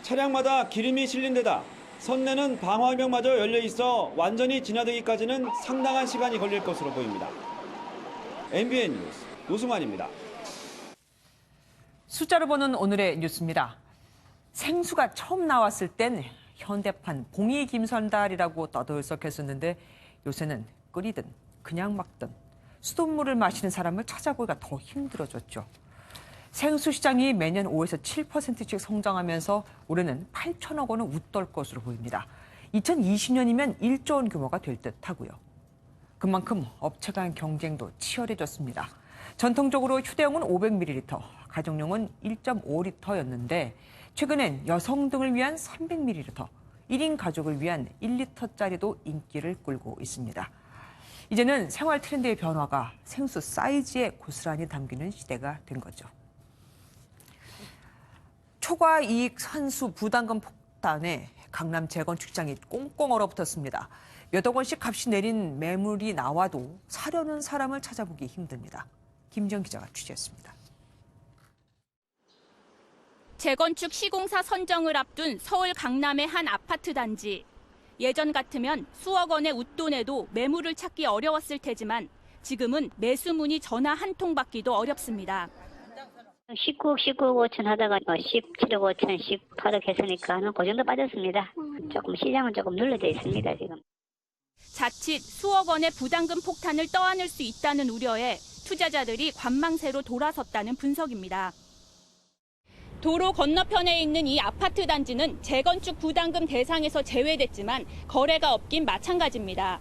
Speaker 7: 차량마다 기름이 실린 데다 선내는 방화벽마저 열려 있어 완전히 진화되기까지는 상당한 시간이 걸릴 것으로 보입니다. MBN 뉴스 노승환입니다.
Speaker 1: 숫자로 보는 오늘의 뉴스입니다. 생수가 처음 나왔을 땐 현대판 봉이 김선달이라고 떠들썩했었는데 요새는 끓이든 그냥 먹든 수돗물을 마시는 사람을 찾아보기가 더 힘들어졌죠. 생수 시장이 매년 5에서 7%씩 성장하면서 올해는 8천억 원을 웃돌 것으로 보입니다. 2020년이면 1조 원 규모가 될 듯하고요. 그만큼 업체 간 경쟁도 치열해졌습니다. 전통적으로 휴대용은 500ml, 가정용은 1.5리터였는데 최근엔 여성 등을 위한 300ml, 1인 가족을 위한 1리터짜리도 인기를 끌고 있습니다. 이제는 생활 트렌드의 변화가 생수 사이즈에 고스란히 담기는 시대가 된 거죠. 초과 이익 환수 부담금 폭탄에 강남 재건축장이 꽁꽁 얼어붙었습니다. 몇억 원씩 값이 내린 매물이 나와도 사려는 사람을 찾아보기 힘듭니다. 김지영 기자가 취재했습니다.
Speaker 20: 재건축 시공사 선정을 앞둔 서울 강남의 한 아파트 단지. 예전 같으면 수억 원의 웃돈에도 매물을 찾기 어려웠을 테지만 지금은 매수문의 전화 한 통 받기도 어렵습니다.
Speaker 21: 19억 5천 하다가 17억 5천, 18억 했으니까 그 정도 빠졌습니다. 조금 시장은 조금 눌러져 있습니다, 지금.
Speaker 20: 자칫 수억 원의 부담금 폭탄을 떠안을 수 있다는 우려에 투자자들이 관망세로 돌아섰다는 분석입니다. 도로 건너편에 있는 이 아파트 단지는 재건축 부담금 대상에서 제외됐지만 거래가 없긴 마찬가지입니다.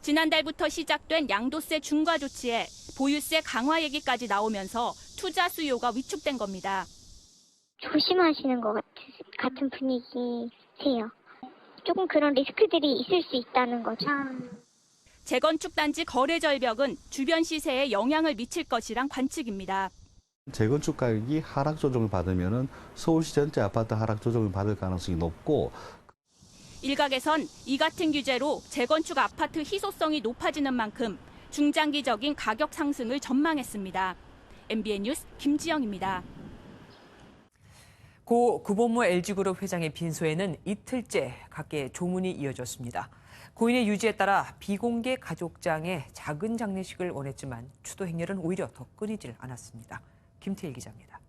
Speaker 20: 지난달부터 시작된 양도세 중과 조치에 보유세 강화 얘기까지 나오면서 투자 수요가 위축된 겁니다.
Speaker 21: 조심하시는 것 같은 분위기세요. 조금 그런 리스크들이 있을 수 있다는 거죠.
Speaker 20: 재건축 단지 거래 절벽은 주변 시세에 영향을 미칠 것이란 관측입니다.
Speaker 22: 재건축 가격이 하락 조정을 받으면 서울시 전체 아파트 하락 조정을 받을 가능성이 높고
Speaker 20: 일각에선 이 같은 규제로 재건축 아파트 희소성이 높아지는 만큼 중장기적인 가격 상승을 전망했습니다. MBN 뉴스 김지영입니다.
Speaker 1: 고 구본무 LG그룹 회장의 빈소에는 이틀째 각계 조문이 이어졌습니다. 고인의 유지에 따라 비공개 가족장에 작은 장례식을 원했지만 추도 행렬은 오히려 더 끊이질 않았습니다. 김태일 기자입니다.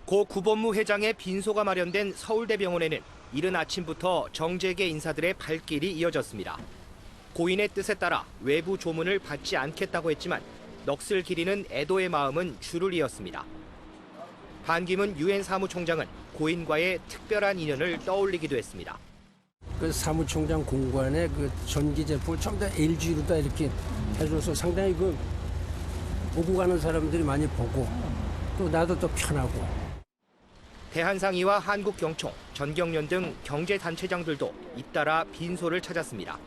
Speaker 24: 고 구본무 회장의 빈소가 마련된 서울대병원에는 이른 아침부터 정재계 인사들의 발길이 이어졌습니다. 고인의 뜻에 따라 외부 조문을 받지 않겠다고 했지만 넋을 기리는 애도의 마음은 줄을 이었습니다. 반기문 유엔 사무총장은 고인과의 특별한 인연을 떠올리기도 했습니다.
Speaker 3: 그 사무총장 공관에 그 전기 제품을 전부 다 LG로 다 이렇게 해줘서 상당히 그 오고 가는 사람들이 많이 보고 또 나도 또 편하고.
Speaker 24: 대한상의와 한국경총, 전경련 등 경제단체장들도 잇따라 빈소를 찾았습니다.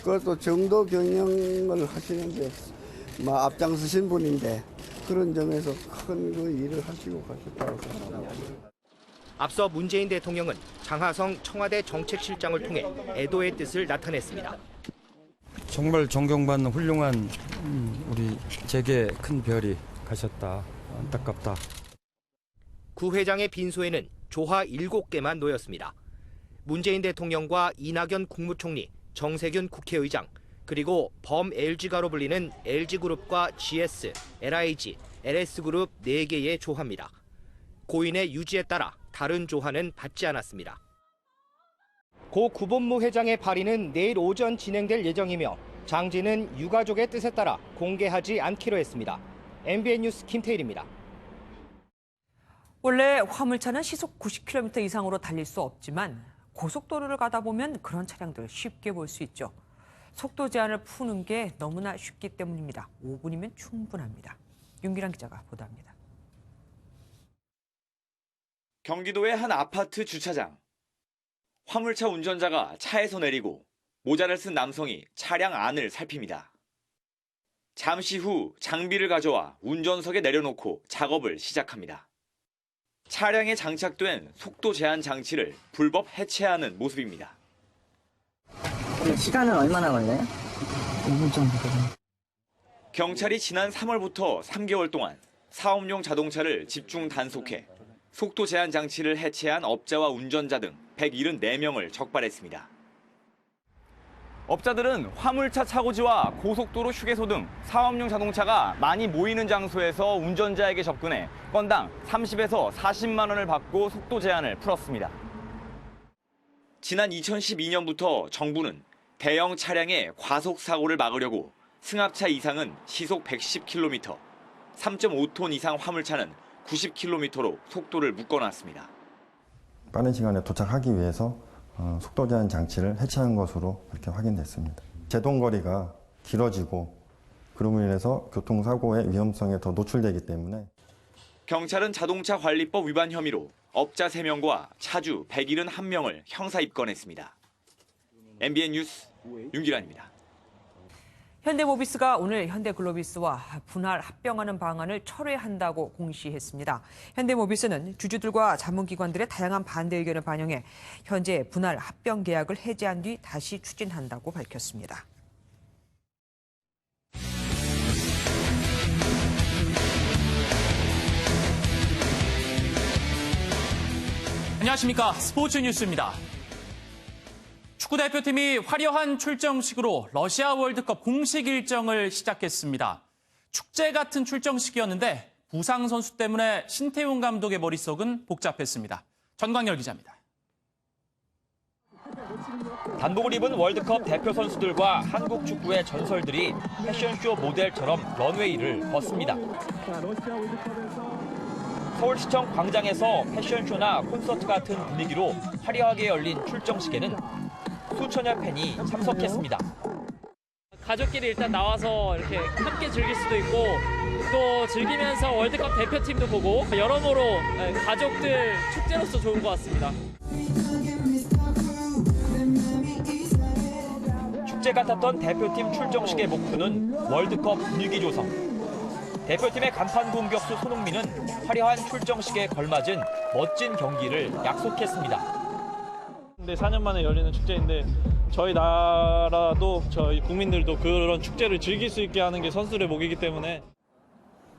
Speaker 4: 그것도 정도 경영을 하시는데 앞장서신 분인데 그런 점에서 큰 그 일을 하시고 가셨다고 생각합니다.
Speaker 24: 앞서 문재인 대통령은 장하성 청와대 정책실장을 통해 애도의 뜻을 나타냈습니다.
Speaker 5: 정말 존경받는 훌륭한 우리 제게 큰 별이 가셨다. 안타깝다.
Speaker 24: 구 회장의 빈소에는 조화 7개만 놓였습니다. 문재인 대통령과 이낙연 국무총리, 정세균 국회의장, 그리고 범 LG가로 불리는 LG그룹과 GS, LIG, LS그룹 4개의 조화입니다. 고인의 유지에 따라 다른 조화는 받지 않았습니다. 고 구본무 회장의 발의는 내일 오전 진행될 예정이며 장지는 유가족의 뜻에 따라 공개하지 않기로 했습니다. MBN 뉴스 김태일입니다.
Speaker 1: 원래 화물차는 시속 90km 이상으로 달릴 수 없지만 고속도로를 가다 보면 그런 차량들을 쉽게 볼 수 있죠. 속도 제한을 푸는 게 너무나 쉽기 때문입니다. 5분이면 충분합니다. 윤기란 기자가 보도합니다.
Speaker 6: 경기도의 한 아파트 주차장. 화물차 운전자가 차에서 내리고 모자를 쓴 남성이 차량 안을 살핍니다. 잠시 후 장비를 가져와 운전석에 내려놓고 작업을 시작합니다. 차량에 장착된 속도 제한 장치를 불법 해체하는 모습입니다.
Speaker 9: 시간은 얼마나 걸려요? 5분 정도 걸려요.
Speaker 6: 경찰이 지난 3월부터 3개월 동안 사업용 자동차를 집중 단속해 속도 제한 장치를 해체한 업자와 운전자 등 174명을 적발했습니다. 업자들은 화물차 차고지와 고속도로 휴게소 등 사업용 자동차가 많이 모이는 장소에서 운전자에게 접근해 건당 30에서 40만 원을 받고 속도 제한을 풀었습니다. 지난 2012년부터 정부는 대형 차량의 과속 사고를 막으려고 승합차 이상은 시속 110km, 3.5톤 이상 화물차는 90km로 속도를 묶어놨습니다.
Speaker 23: 빠른 시간에 도착하기 위해서 속도 제한 장치를 해체한 것으로 이렇게 확인됐습니다. 제동거리가 길어지고 그로 인해서 교통사고의 위험성에 더 노출되기 때문에
Speaker 6: 경찰은 자동차 관리법 위반 혐의로 업자 3명과 차주 171명을 형사 입건했습니다. MBN 뉴스 윤기란입니다.
Speaker 1: 현대모비스가 오늘 현대글로비스와 분할 합병하는 방안을 철회한다고 공시했습니다. 현대모비스는 주주들과 자문기관들의 다양한 반대 의견을 반영해 현재 분할 합병 계약을 해지한 뒤 다시 추진한다고 밝혔습니다.
Speaker 25: 안녕하십니까. 스포츠 뉴스입니다. 축구대표팀이 화려한 출정식으로 러시아 월드컵 공식 일정을 시작했습니다. 축제 같은 출정식이었는데 부상 선수 때문에 신태용 감독의 머릿속은 복잡했습니다. 전광열 기자입니다.
Speaker 2: 단복을 입은 월드컵 대표 선수들과 한국 축구의 전설들이 패션쇼 모델처럼 런웨이를 걷습니다. 서울시청 광장에서 패션쇼나 콘서트 같은 분위기로 화려하게 열린 출정식에는 수천여 팬이 참석했습니다.
Speaker 28: 가족끼리 일단 나와서 이렇게 함께 즐길 수도 있고 또 즐기면서 월드컵 대표팀도 보고 여러모로 가족들 축제로서 좋은 것 같습니다.
Speaker 2: 축제 같았던 대표팀 출정식의 목표는 월드컵 분위기 조성. 대표팀의 간판 공격수 손흥민은 화려한 출정식에 걸맞은 멋진 경기를 약속했습니다.
Speaker 29: 4년 만에 열리는 축제인데 저희 나라도 저희 국민들도 그런 축제를 즐길 수 있게 하는 게 선수들의 목이기 때문에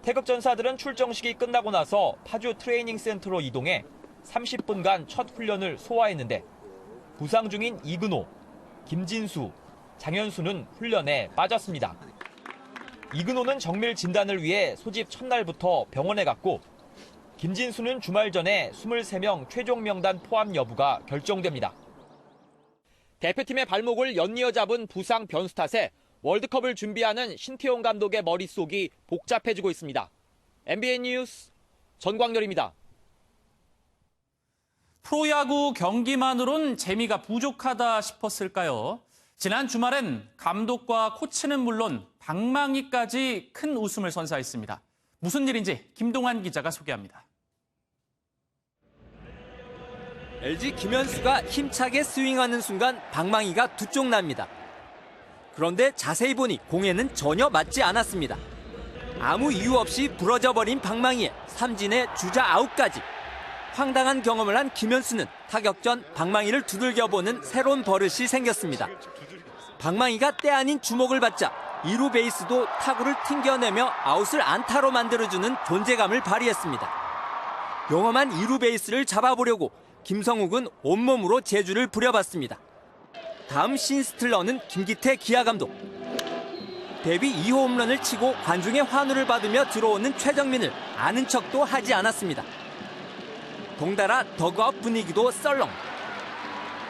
Speaker 2: 태극 전사들은 출정식이 끝나고 나서 파주 트레이닝 센터로 이동해 30분간 첫 훈련을 소화했는데 부상 중인 이근호, 김진수, 장현수는 훈련에 빠졌습니다. 이근호는 정밀 진단을 위해 소집 첫날부터 병원에 갔고 김진수는 주말 전에 23명 최종 명단 포함 여부가 결정됩니다. 대표팀의 발목을 연이어 잡은 부상 변수 탓에 월드컵을 준비하는 신태용 감독의 머릿속이 복잡해지고 있습니다. MBN 뉴스 전광렬입니다.
Speaker 25: 프로야구 경기만으론 재미가 부족하다 싶었을까요? 지난 주말엔 감독과 코치는 물론 방망이까지 큰 웃음을 선사했습니다. 무슨 일인지 김동환 기자가 소개합니다.
Speaker 8: LG 김현수가 힘차게 스윙하는 순간 방망이가 두 쪽 납니다. 그런데 자세히 보니 공에는 전혀 맞지 않았습니다. 아무 이유 없이 부러져 버린 방망이에 삼진의 주자 아웃까지. 황당한 경험을 한 김현수는 타격 전 방망이를 두들겨보는 새로운 버릇이 생겼습니다. 방망이가 때 아닌 주목을 받자 2루 베이스도 타구를 튕겨내며 아웃을 안타로 만들어주는 존재감을 발휘했습니다. 용험한 2루 베이스를 잡아보려고 김성욱은 온몸으로 제주를 부려봤습니다. 다음 신스틸 넣는 김기태 기아 감독. 데뷔 2호 홈런을 치고 관중의 환호를 받으며 들어오는 최정민을 아는 척도 하지 않았습니다. 덩달아 더그아웃 분위기도 썰렁.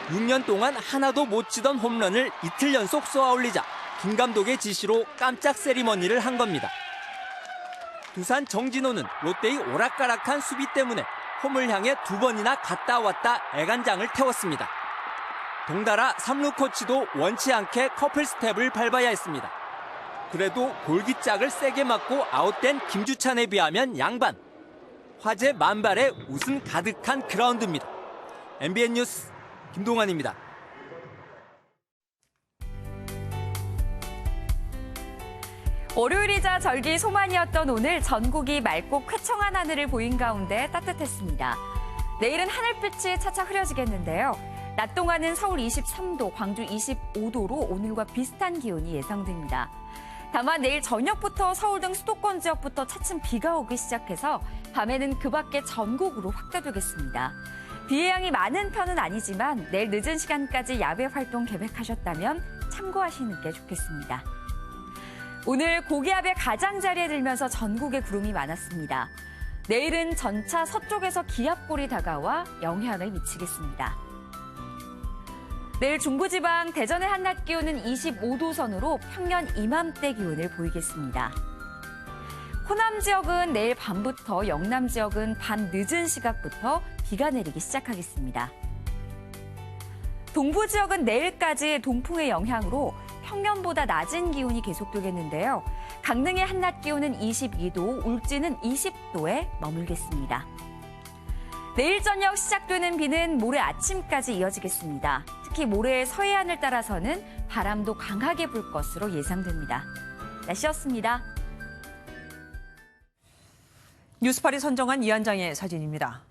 Speaker 8: 6년 동안 하나도 못 치던 홈런을 이틀 연속 쏘아올리자 김 감독의 지시로 깜짝 세리머니를 한 겁니다. 두산 정진호는 롯데의 오락가락한 수비 때문에 홈을 향해 2번이나 갔다 왔다 애간장을 태웠습니다. 동달아 3루 코치도 원치 않게 커플 스텝을 밟아야 했습니다. 그래도 골기짝을 세게 맞고 아웃된 김주찬에 비하면 양반. 화제 만발의 웃음 가득한 그라운드입니다. MBN 뉴스 김동환입니다.
Speaker 11: 월요일이자 절기 소만이었던 오늘 전국이 맑고 쾌청한 하늘을 보인 가운데 따뜻했습니다. 내일은 하늘빛이 차차 흐려지겠는데요. 낮 동안은 서울 23도, 광주 25도로 오늘과 비슷한 기온이 예상됩니다. 다만 내일 저녁부터 서울 등 수도권 지역부터 차츰 비가 오기 시작해서 밤에는 그 밖에 전국으로 확대되겠습니다. 비의 양이 많은 편은 아니지만 내일 늦은 시간까지 야외 활동 계획하셨다면 참고하시는 게 좋겠습니다. 오늘 고기압의 가장자리에 들면서 전국에 구름이 많았습니다. 내일은 전차 서쪽에서 기압골이 다가와 영향을 미치겠습니다. 내일 중부지방 대전의 한낮 기온은 25도 선으로 평년 이맘때 기온을 보이겠습니다. 호남 지역은 내일 밤부터, 영남 지역은 밤 늦은 시각부터 비가 내리기 시작하겠습니다. 동부 지역은 내일까지 동풍의 영향으로 평년보다 낮은 기온이 계속되겠는데요. 강릉의 한낮 기온은 22도, 울진은 20도에 머물겠습니다. 내일 저녁 시작되는 비는 모레 아침까지 이어지겠습니다. 특히 모레 서해안을 따라서는 바람도 강하게 불 것으로 예상됩니다. 날씨였습니다.
Speaker 1: 뉴스팔이 선정한 이 한 장의 사진입니다.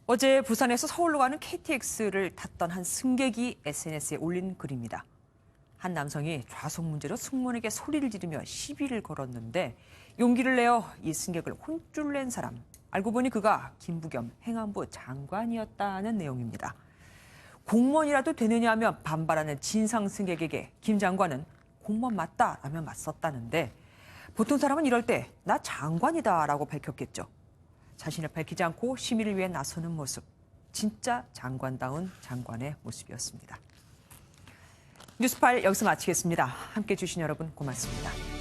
Speaker 1: 어제 부산에서 서울로 가는 KTX를 탔던 한 승객이 SNS에 올린 글입니다. 한 남성이 좌석 문제로 승무원에게 소리를 지르며 시비를 걸었는데 용기를 내어 이 승객을 혼쭐 낸 사람. 알고 보니 그가 김부겸 행안부 장관이었다는 내용입니다. 공무원이라도 되느냐며 반발하는 진상 승객에게 김 장관은 공무원 맞다라며 맞섰다는데 보통 사람은 이럴 때 나 장관이다라고 밝혔겠죠. 자신을 밝히지 않고 시민을 위해 나서는 모습. 진짜 장관다운 장관의 모습이었습니다. 뉴스팔 여기서 마치겠습니다. 함께해 주신 여러분 고맙습니다.